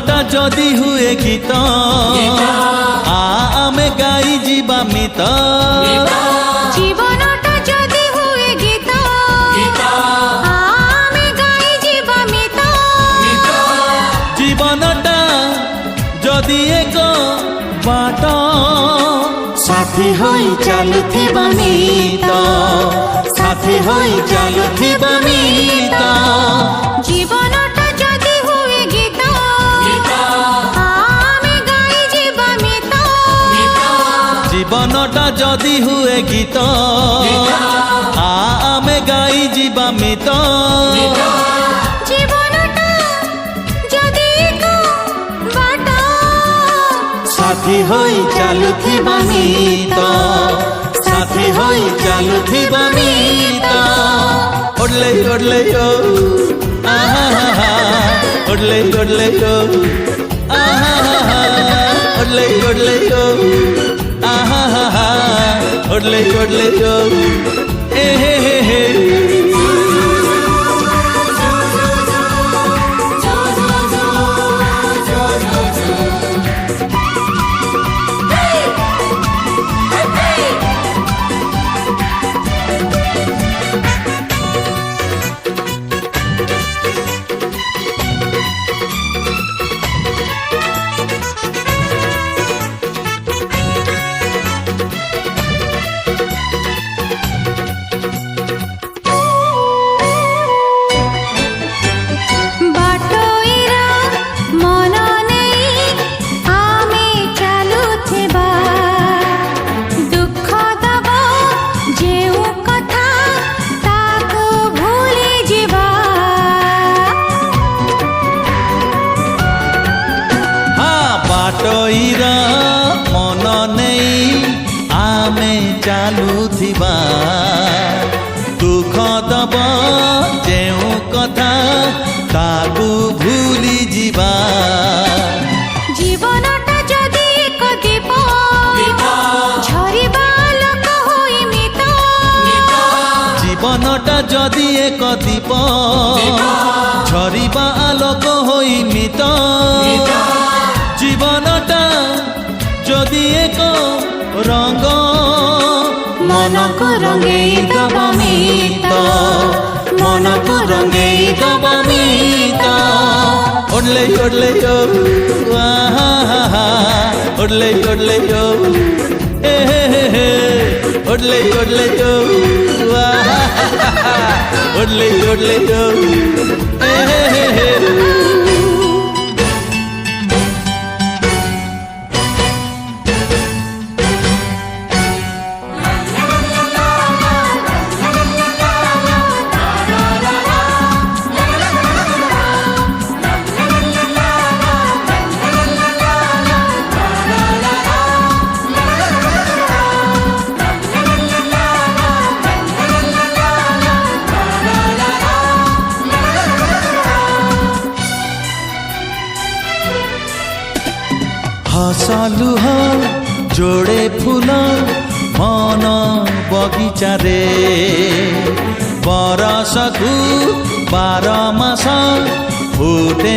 জীবনটা যদি হুয়ে গীত আমি গাই যা মিত জীবনটা যদি হুয়ে গীত আমি গাই যা মিত জীবনটা যদি এক বাট সাথী হই চালুথিবা মিত সাথী হই চালুথিবা মিত জীবনটা যদি হুয়ে গীত আমি গাই যা মিত জীবনটা যদি হুয়ে গীত আমি গাই যা মিত জীবনটা যদি এক বাট সাথী হই চালুথিবা মিত সাথী হই চালুথিবা মিত ওডলে ওডলে ও আহা ওডলে ওডলে ও আহা ওডলে ওডলে ও আহা ওডলে ওডলে ও এ হে হে হে বাটইরা মন নেই আমি চালুথিবা দুঃখ দব যেউ কথা তাকু ভুলি ଯିବା বাটইরা মন নেই আমি চালুথিবা দুঃখ দব যেউ কথা তাকু ভুলি ଯିବା জীবনটা যদি এক দীপ ঝরিবা লোক হই মিত জীবনটা যদি এক দীপ ঝরিবা আলোক হই মিত জীবনটা যদি এক রঙ মনকু রঙেই দব মিত মনকু রঙেই দব মিত ওডলে ওডলে ও আহা ওডলে ওডলে ও এ হে হে ওডলে ওডলে ও আহা ওডলে ওডলে ও এ হে হে হসলুহ যোড়ে ফুল মন বগিচারে বরষকু 12 মাস ফুটে